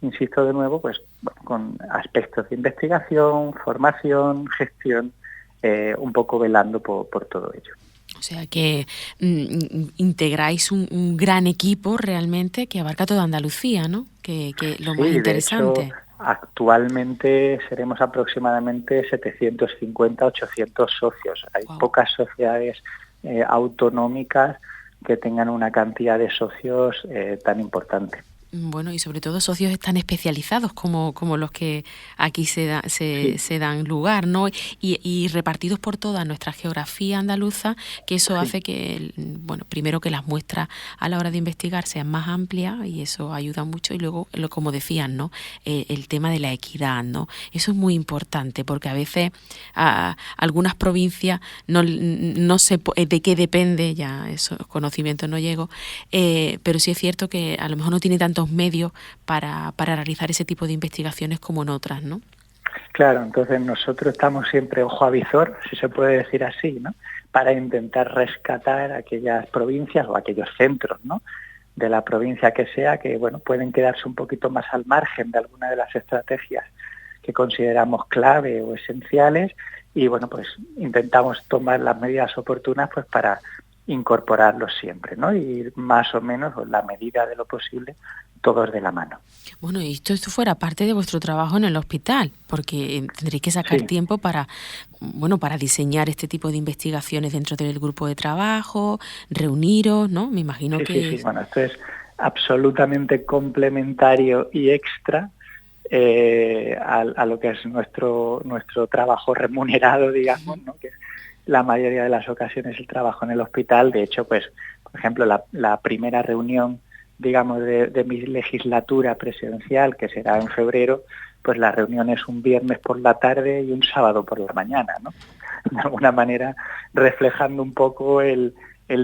insisto de nuevo, pues bueno, con aspectos de investigación, formación, gestión, un poco velando por todo ello. O sea que integráis un gran equipo realmente que abarca toda Andalucía, ¿no? Que lo más interesante. De hecho, Actualmente seremos aproximadamente 750, 800 socios. Hay pocas sociedades autonómicas que tengan una cantidad de socios tan importante. Bueno, y sobre todo socios tan especializados como los que aquí se dan lugar, ¿no? Y repartidos por toda nuestra geografía andaluza, que eso hace que, bueno, primero que las muestras a la hora de investigar sean más amplias y eso ayuda mucho. Y luego, como decían, ¿no? El tema de la equidad, ¿no? Eso es muy importante porque a veces algunas provincias no sé de qué depende, ya esos conocimientos no llego, pero sí es cierto que a lo mejor no tiene tantos medios para realizar ese tipo de investigaciones como en otras, ¿no? Claro, entonces nosotros estamos siempre ojo a visor, si se puede decir así, ¿no? Para intentar rescatar aquellas provincias o aquellos centros, ¿no? De la provincia que sea, que bueno, pueden quedarse un poquito más al margen de alguna de las estrategias que consideramos clave o esenciales y bueno, pues intentamos tomar las medidas oportunas pues para incorporarlos siempre, ¿no? Y más o menos, en la medida de lo posible, todos de la mano. Bueno, y esto fuera parte de vuestro trabajo en el hospital, porque tendréis que sacar tiempo para diseñar este tipo de investigaciones dentro del grupo de trabajo, reuniros, ¿no? Me imagino que... Sí, bueno, esto es absolutamente complementario y extra a lo que es nuestro trabajo remunerado, digamos, ¿no? Que es la mayoría de las ocasiones el trabajo en el hospital. De hecho, pues, por ejemplo, la primera reunión, digamos, de mi legislatura presidencial, que será en febrero, pues la reunión es un viernes por la tarde y un sábado por la mañana, ¿no? De alguna manera reflejando un poco el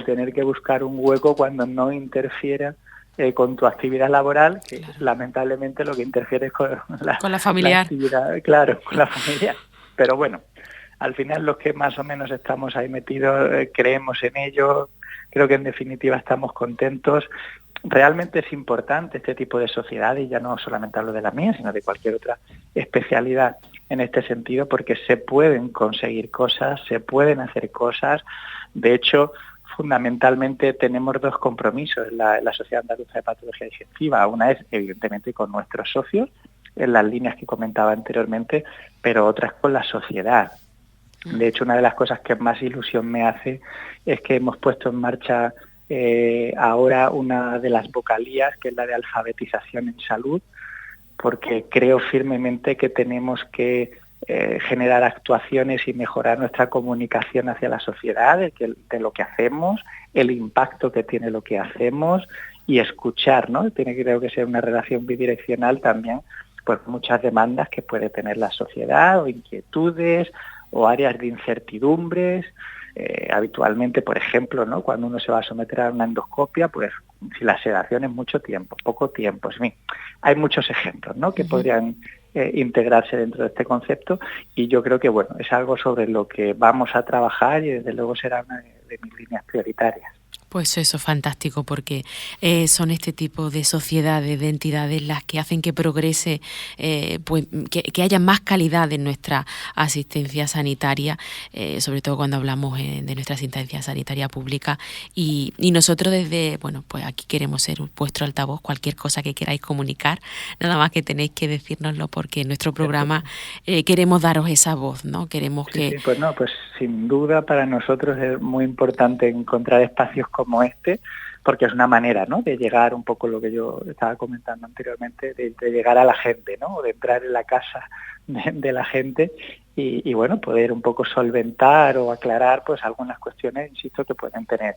tener que buscar un hueco cuando no interfiera con tu actividad laboral, que lamentablemente lo que interfiere es con la familiar. Claro, con la familiar. Pero bueno, al final los que más o menos estamos ahí metidos creemos en ello, creo que en definitiva estamos contentos. Realmente es importante este tipo de sociedades, y ya no solamente hablo de la mía, sino de cualquier otra especialidad en este sentido, porque se pueden conseguir cosas, se pueden hacer cosas. De hecho, fundamentalmente tenemos dos compromisos en la Sociedad Andaluza de Patología Digestiva. Una es, evidentemente, con nuestros socios, en las líneas que comentaba anteriormente, pero otra es con la sociedad. De hecho, una de las cosas que más ilusión me hace es que hemos puesto en marcha ahora una de las vocalías, que es la de alfabetización en salud, porque creo firmemente que tenemos que generar actuaciones y mejorar nuestra comunicación hacia la sociedad, de lo que hacemos, el impacto que tiene lo que hacemos y escuchar, ¿no? Creo que ser una relación bidireccional también, pues muchas demandas que puede tener la sociedad o inquietudes o áreas de incertidumbres. Habitualmente, por ejemplo, ¿no? Cuando uno se va a someter a una endoscopia, pues si la sedación es mucho tiempo, poco tiempo, en fin, hay muchos ejemplos, ¿no? Que podrían integrarse dentro de este concepto, y yo creo que bueno, es algo sobre lo que vamos a trabajar y desde luego será una de mis líneas prioritarias. Pues eso es fantástico, porque son este tipo de sociedades, de entidades las que hacen que progrese, pues que haya más calidad en nuestra asistencia sanitaria, sobre todo cuando hablamos de nuestra asistencia sanitaria pública. Y nosotros desde, bueno, pues aquí queremos ser vuestro altavoz, cualquier cosa que queráis comunicar, nada más que tenéis que decírnoslo, porque en nuestro programa queremos daros esa voz, ¿no? Queremos que... Sí, pues sin duda para nosotros es muy importante encontrar espacios como este, porque es una manera, ¿no?, de llegar un poco lo que yo estaba comentando anteriormente, de llegar a la gente, ¿no?, de entrar en la casa de la gente y bueno, poder un poco solventar o aclarar pues algunas cuestiones, insisto, que pueden tener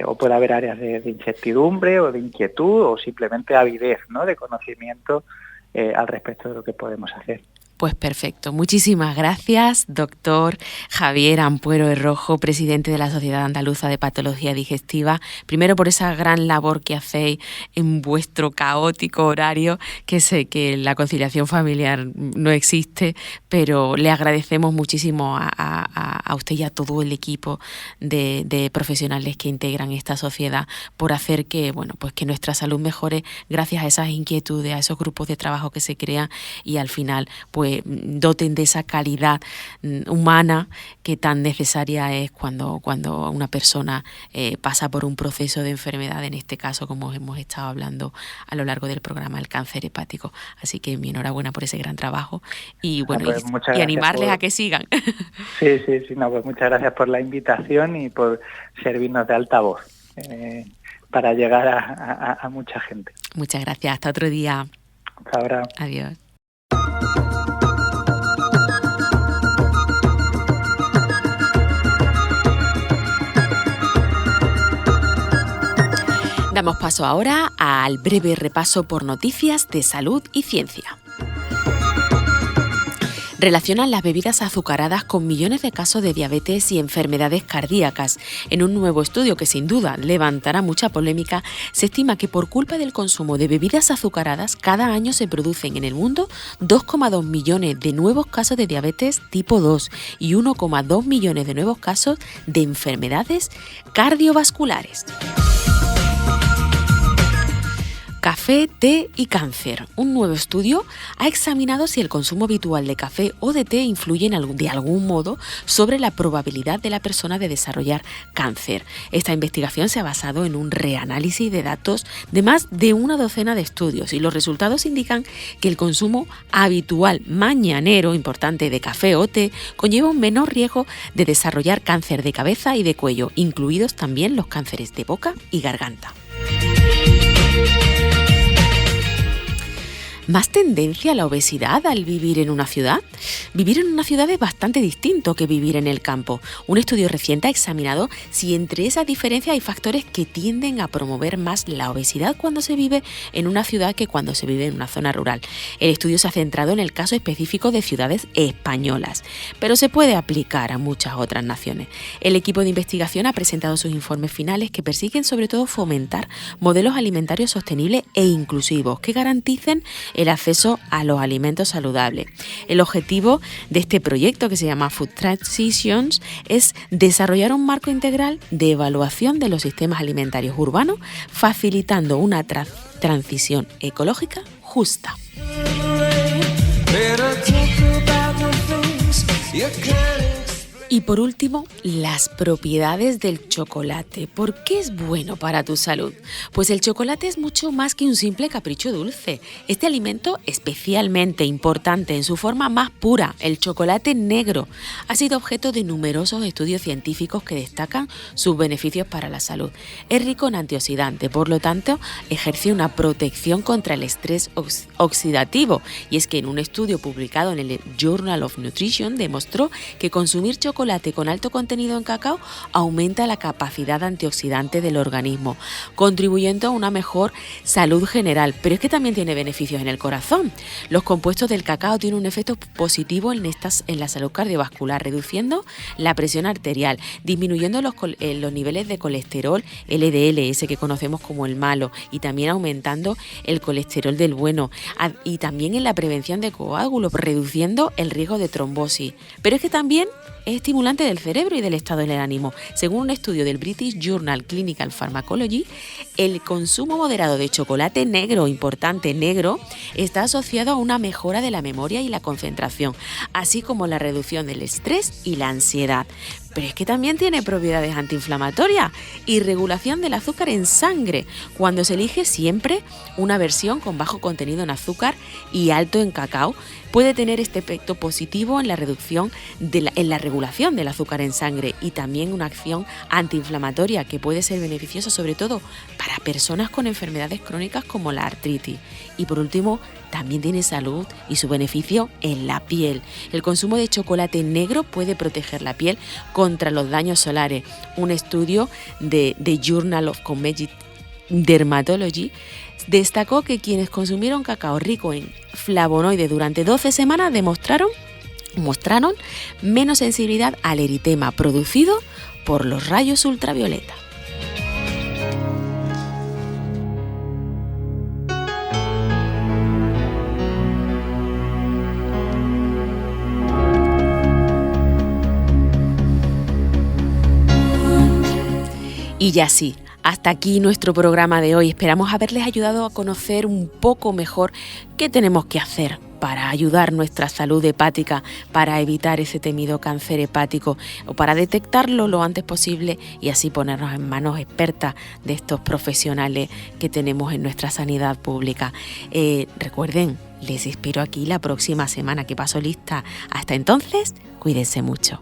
o puede haber áreas de incertidumbre o de inquietud o simplemente avidez, ¿no?, de conocimiento al respecto de lo que podemos hacer. Pues perfecto. Muchísimas gracias, doctor Javier Ampuero de Rojo, presidente de la Sociedad Andaluza de Patología Digestiva. Primero por esa gran labor que hacéis en vuestro caótico horario, que sé que la conciliación familiar no existe, pero le agradecemos muchísimo a usted y a todo el equipo de profesionales que integran esta sociedad por hacer que, bueno, pues que nuestra salud mejore gracias a esas inquietudes, a esos grupos de trabajo que se crean y al final, pues pues doten de esa calidad humana que tan necesaria es cuando una persona pasa por un proceso de enfermedad, en este caso, como hemos estado hablando a lo largo del programa, el cáncer hepático. Así que mi enhorabuena por ese gran trabajo y bueno, pues y animarles a que sigan. Sí, pues muchas gracias por la invitación y por servirnos de altavoz para llegar a mucha gente. Muchas gracias, hasta otro día. Hasta ahora. Adiós. Damos paso ahora al breve repaso por noticias de salud y ciencia. Relacionan las bebidas azucaradas con millones de casos de diabetes y enfermedades cardíacas. En un nuevo estudio que sin duda levantará mucha polémica, se estima que por culpa del consumo de bebidas azucaradas, cada año se producen en el mundo 2,2 millones de nuevos casos de diabetes tipo 2 y 1,2 millones de nuevos casos de enfermedades cardiovasculares. Café, té y cáncer. Un nuevo estudio ha examinado si el consumo habitual de café o de té influye de algún modo sobre la probabilidad de la persona de desarrollar cáncer. Esta investigación se ha basado en un reanálisis de datos de más de una docena de estudios y los resultados indican que el consumo habitual mañanero importante de café o té conlleva un menor riesgo de desarrollar cáncer de cabeza y de cuello, incluidos también los cánceres de boca y garganta. ¿Más tendencia a la obesidad al vivir en una ciudad? Vivir en una ciudad es bastante distinto que vivir en el campo. Un estudio reciente ha examinado si entre esas diferencias hay factores que tienden a promover más la obesidad cuando se vive en una ciudad que cuando se vive en una zona rural. El estudio se ha centrado en el caso específico de ciudades españolas, pero se puede aplicar a muchas otras naciones. El equipo de investigación ha presentado sus informes finales que persiguen sobre todo fomentar modelos alimentarios sostenibles e inclusivos que garanticen el acceso a los alimentos saludables. El objetivo de este proyecto, que se llama Food Transitions, es desarrollar un marco integral de evaluación de los sistemas alimentarios urbanos, facilitando una transición ecológica justa. Y por último, las propiedades del chocolate. ¿Por qué es bueno para tu salud? Pues el chocolate es mucho más que un simple capricho dulce. Este alimento, especialmente importante en su forma más pura, el chocolate negro, ha sido objeto de numerosos estudios científicos que destacan sus beneficios para la salud. Es rico en antioxidantes, por lo tanto, ejerce una protección contra el estrés oxidativo. Y es que en un estudio publicado en el Journal of Nutrition demostró que consumir chocolate con alto contenido en cacao aumenta la capacidad antioxidante del organismo, contribuyendo a una mejor salud general. Pero es que también tiene beneficios en el corazón. Los compuestos del cacao tienen un efecto positivo en la salud cardiovascular, reduciendo la presión arterial, disminuyendo los niveles de colesterol LDL, ese que conocemos como el malo, y también aumentando el colesterol del bueno, y también en la prevención de coágulos, reduciendo el riesgo de trombosis. Pero es que también es estimulante del cerebro y del estado del ánimo. Según un estudio del British Journal Clinical Pharmacology, el consumo moderado de chocolate negro, importante negro, está asociado a una mejora de la memoria y la concentración, así como la reducción del estrés y la ansiedad. Pero es que también tiene propiedades antiinflamatorias y regulación del azúcar en sangre, cuando se elige siempre una versión con bajo contenido en azúcar y alto en cacao. Puede tener este efecto positivo en la reducción en la regulación del azúcar en sangre y también una acción antiinflamatoria que puede ser beneficiosa sobre todo para personas con enfermedades crónicas como la artritis. Y por último, también tiene salud y su beneficio en la piel. El consumo de chocolate negro puede proteger la piel contra los daños solares. Un estudio de Journal of Cosmetic Dermatology destacó que quienes consumieron cacao rico en flavonoides durante 12 semanas mostraron menos sensibilidad al eritema producido por los rayos ultravioleta. Y ya sí, Hasta aquí nuestro programa de hoy. Esperamos haberles ayudado a conocer un poco mejor qué tenemos que hacer para ayudar nuestra salud hepática, para evitar ese temido cáncer hepático o para detectarlo lo antes posible y así ponernos en manos expertas de estos profesionales que tenemos en nuestra sanidad pública. Recuerden, les espero aquí la próxima semana, que paso lista. Hasta entonces, cuídense mucho.